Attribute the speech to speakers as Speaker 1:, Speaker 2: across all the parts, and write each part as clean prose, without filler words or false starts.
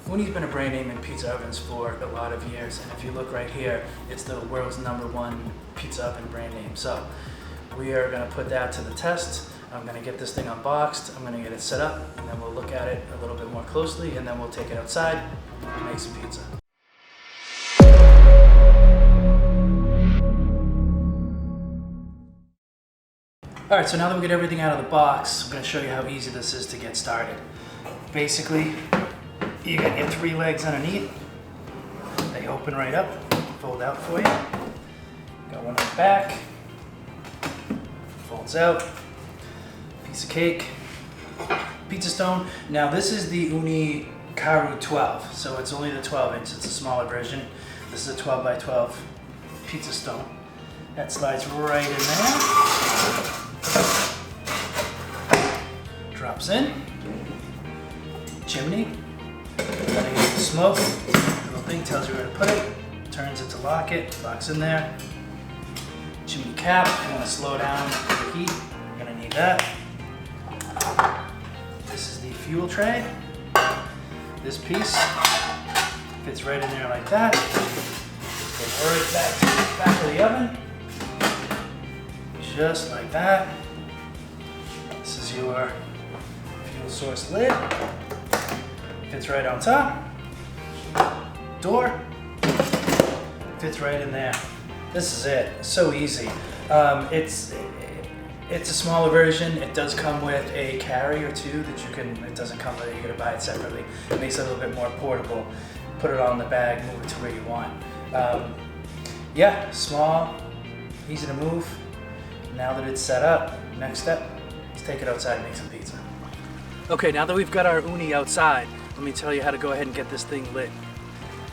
Speaker 1: Ooni's been a brand name in pizza ovens for a lot of years, and if you look right here, it's the world's #1 pizza oven brand name. So we are going to put that to the test. I'm going to get this thing unboxed, I'm going to get it set up, and then we'll look at it a little bit more closely, and then we'll take it outside and make some pizza. Alright, so now that we get everything out of the box, I'm going to show you how easy this is to get started. Basically, you got your 3 legs underneath. They open right up, fold out for you. Got one on the back, folds out. Piece of cake, pizza stone. Now this is the Ooni Karu 12, so it's only the 12-inch. It's a smaller version. This is a 12 by 12 pizza stone. That slides right in there. Drops in. Chimney. Letting get the smoke. Little thing tells you where to put it. Turns it to lock it. Locks in there. Chimney cap. You want to slow down the heat. You're gonna need that. This is the fuel tray. This piece fits right in there like that. Goes right back to the back of the oven. Just like that. This is your fuel source lid. Fits right on top. Door. Fits right in there. This is it. So easy. It's a smaller version. It does come with a carrier too that you can, it doesn't come with it, you gotta buy it separately. It makes it a little bit more portable. Put it all in the bag, move it to where you want. Yeah, small, easy to move. Now that it's set up, next step, let's take it outside and make some pizza. Okay, now that we've got our Ooni outside, let me tell you how to go ahead and get this thing lit.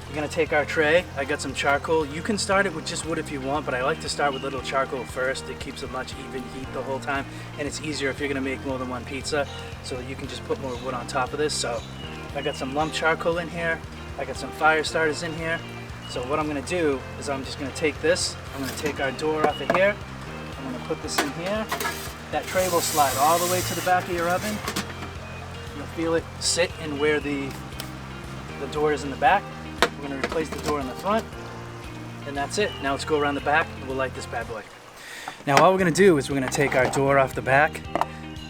Speaker 1: We're gonna take our tray. I got some charcoal. You can start it with just wood if you want, but I like to start with a little charcoal first. It keeps a much even heat the whole time, and it's easier if you're gonna make more than one pizza, so you can just put more wood on top of this. So I got some lump charcoal in here. I got some fire starters in here. So what I'm gonna do is I'm just gonna take this. I'm gonna take our door off of here. I'm gonna put this in here. That tray will slide all the way to the back of your oven. You'll feel it sit in where the door is in the back. We're going to replace the door in the front, and that's it. Now let's go around the back and we'll light this bad boy. Now all we're going to do is we're going to take our door off the back.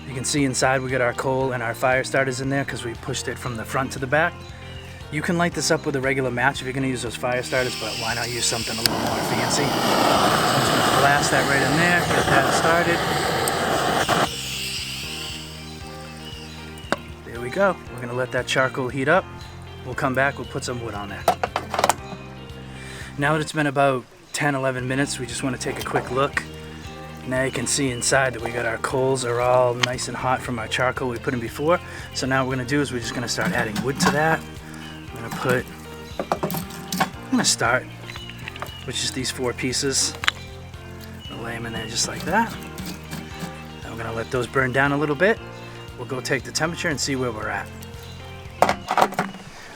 Speaker 1: You can see inside we got our coal and our fire starters in there because we pushed it from the front to the back. You can light this up with a regular match if you're going to use those fire starters, but why not use something a little more fancy? So I'm just going to blast that right in there, get that started. There we go. We're going to let that charcoal heat up. We'll come back, we'll put some wood on there. Now that it's been about 10-11 minutes, we just want to take a quick look. Now you can see inside that we got our coals are all nice and hot from our charcoal we put in before. So now what we're going to do is we're just going to start adding wood to that. I'm going to start with just these 4 pieces. I'll lay them in there just like that. And we're going to let those burn down a little bit. We'll go take the temperature and see where we're at.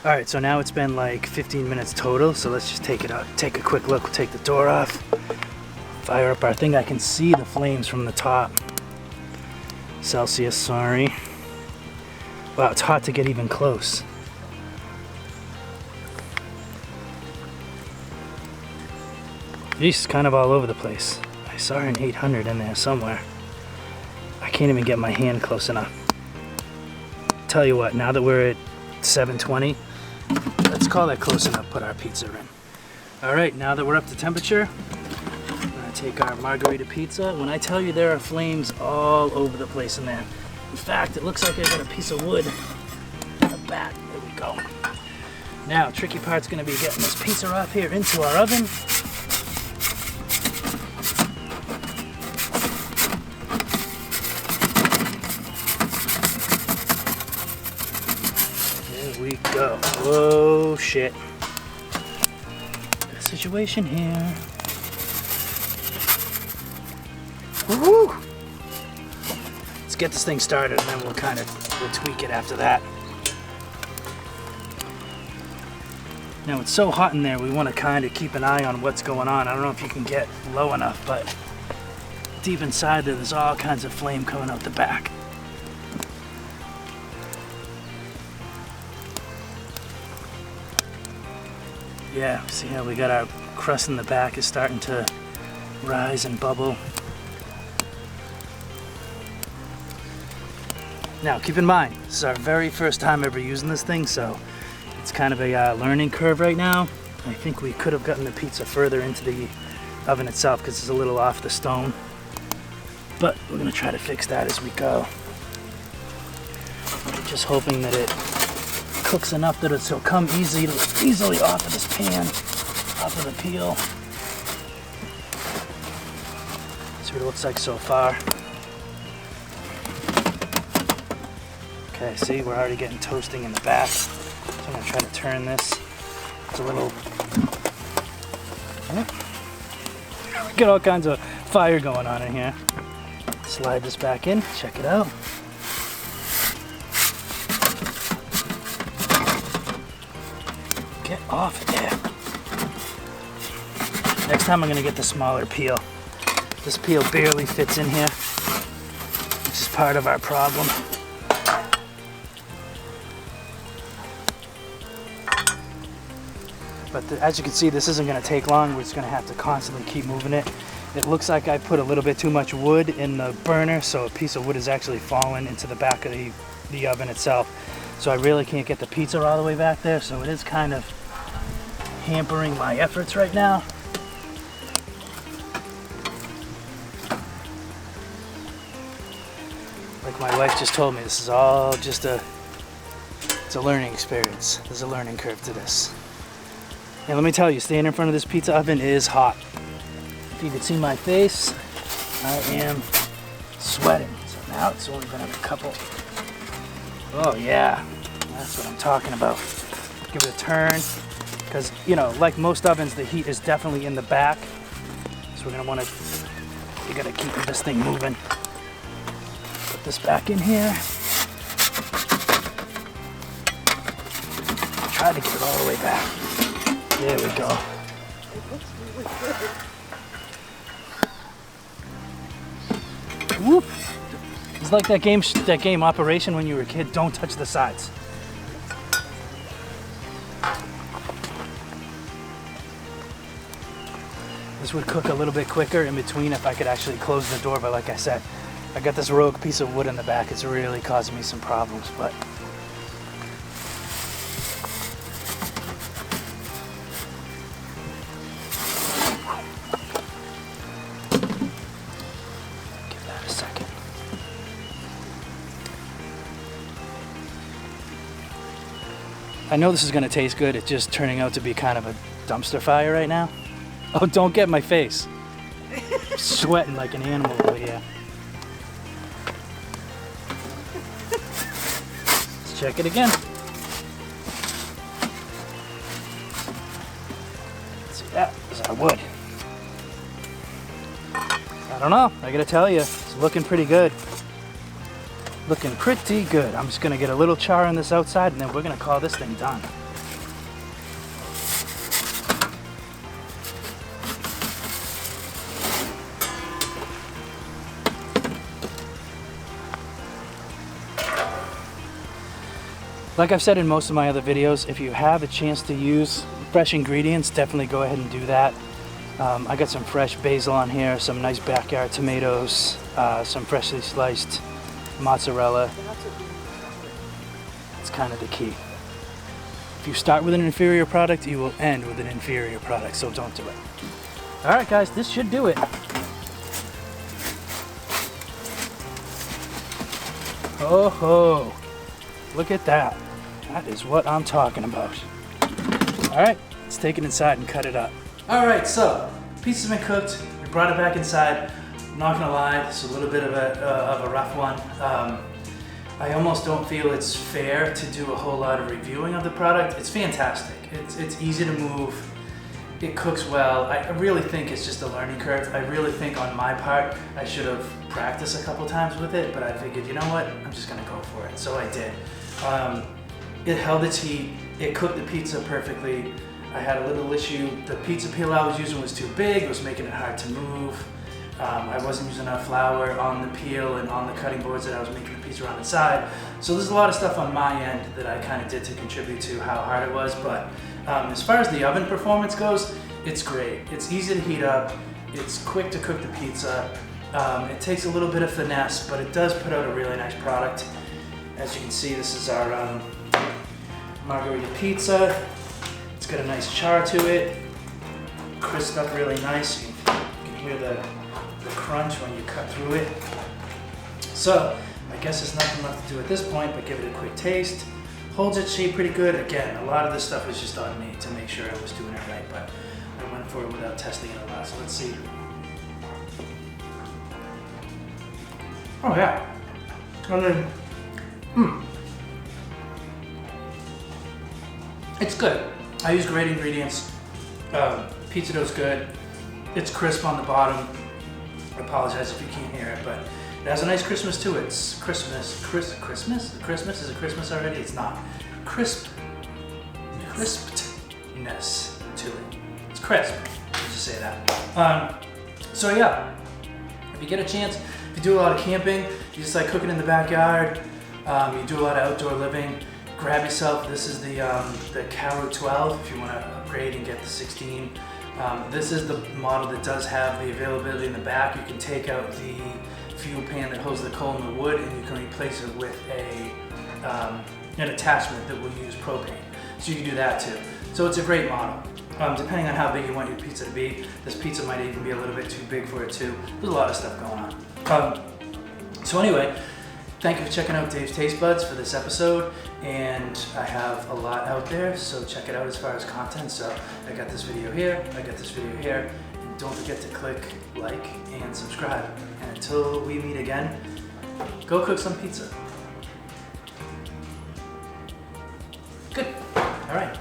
Speaker 1: Alright, so now it's been like 15 minutes total, so let's just take it out, take a quick look. We'll take the door off, fire up our thing. I can see the flames from the top. Celsius, sorry. Wow, it's hot to get even close. Jeez, it's kind of all over the place. I saw an 800 in there somewhere. I can't even get my hand close enough. Tell you what, now that we're at 720, let's call that close enough, put our pizza in. Alright, now that we're up to temperature, I'm going to take our margarita pizza. When I tell you there are flames all over the place in there. In fact, it looks like I got a piece of wood in the back. There we go. Now, tricky part's going to be getting this pizza off here into our oven. We go. Whoa, shit. Got a situation here. Woo! Let's get this thing started and then we'll tweak it after that. Now it's so hot in there, we want to kind of keep an eye on what's going on. I don't know if you can get low enough, but deep inside there's all kinds of flame coming out the back. Yeah, see how we got our crust in the back is starting to rise and bubble. Now keep in mind, this is our very first time ever using this thing, so it's kind of a learning curve right now. I think we could have gotten the pizza further into the oven itself because it's a little off the stone. But we're gonna try to fix that as we go. Just hoping that it cooks enough that it'll come easily off of this pan, off of the peel. See what it looks like so far. Okay, see, we're already getting toasting in the back. So I'm gonna try to turn this. It's a little, get all kinds of fire going on in here. Slide this back in, check it out. Get off there. Next time I'm gonna get the smaller peel. This peel barely fits in here, which is part of our problem. But as you can see, this isn't going to take long. We're just going to have to constantly keep moving it. It looks like I put a little bit too much wood in the burner, so a piece of wood has actually fallen into the back of the oven itself. So I really can't get the pizza all the way back there, so it is kind of hampering my efforts right now. Like my wife just told me, this is all just it's a learning experience. There's a learning curve to this. And let me tell you, standing in front of this pizza oven is hot. If you could see my face, I am sweating. So now it's only been a couple. Oh yeah, that's what I'm talking about. Give it a turn, because you know, like most ovens, the heat is definitely in the back. So we're gonna want to, you gotta keep this thing moving. Put this back in here. Try to get it all the way back. There we go. Whoop! It's like that game Operation when you were a kid. Don't touch the sides. This would cook a little bit quicker in between if I could actually close the door. But like I said, I got this rogue piece of wood in the back. It's really causing me some problems. But I know this is gonna taste good. It's just turning out to be kind of a dumpster fire right now. Oh, don't get my face. I'm sweating like an animal over here. Let's check it again. Let's see, that is our wood. I don't know, I gotta tell you, it's looking pretty good. Looking pretty good. I'm just gonna get a little char on this outside and then we're gonna call this thing done. Like I've said in most of my other videos, if you have a chance to use fresh ingredients, definitely go ahead and do that. I got some fresh basil on here, some nice backyard tomatoes, some freshly sliced mozzarella. It's kind of the key. If you start with an inferior product, you will end with an inferior product, so don't do it. All right, guys, this should do it. Oh ho! Look at that. That is what I'm talking about. All right, let's take it inside and cut it up. All right, so pizza's been cooked. We brought it back inside. I'm not gonna lie, it's a little bit of a rough one. I almost don't feel it's fair to do a whole lot of reviewing of the product. It's fantastic. It's easy to move. It cooks well. I really think it's just a learning curve. I really think on my part, I should have practiced a couple times with it, but I figured, you know what? I'm just gonna go for it. So I did. It held its heat. It cooked the pizza perfectly. I had a little issue. The pizza peel I was using was too big. It was making it hard to move. I wasn't using enough flour on the peel and on the cutting boards that I was making the pizza on inside. So there's a lot of stuff on my end that I kind of did to contribute to how hard it was, but As far as the oven performance goes, it's great. It's easy to heat up. It's quick to cook the pizza. It takes a little bit of finesse, but it does put out a really nice product. As you can see, this is our margarita pizza. It's got a nice char to it, crisped up really nice. You can hear the crunch when you cut through it. So I guess there's nothing left to do at this point but give it a quick taste. Holds its shape pretty good. Again, a lot of this stuff was just on me to make sure I was doing it right, but I went for it without testing it a lot. So let's see. Oh yeah. And then, it's good. I use great ingredients. Pizza dough's good. It's crisp on the bottom. I apologize if you can't hear it, but it has a nice crispness to it. It's Christmas. Christmas? Is it Christmas already? It's not. Crispness to it. It's crisp. Let's just say that. So yeah, if you get a chance, if you do a lot of camping, you just like cooking in the backyard, you do a lot of outdoor living, grab yourself, this is the Caru 12 if you want to upgrade and get the 16. This is the model that does have the availability in the back. You can take out the fuel pan that holds the coal and the wood, and you can replace it with an attachment that will use propane. So you can do that too. So it's a great model. Depending on how big you want your pizza to be, this pizza might even be a little bit too big for it too. There's a lot of stuff going on. So anyway, thank you for checking out Dave's Taste Buds for this episode, and I have a lot out there, so check it out as far as content. So I got this video here, I got this video here, and don't forget to click like and subscribe. And until we meet again, go cook some pizza. Good. All right.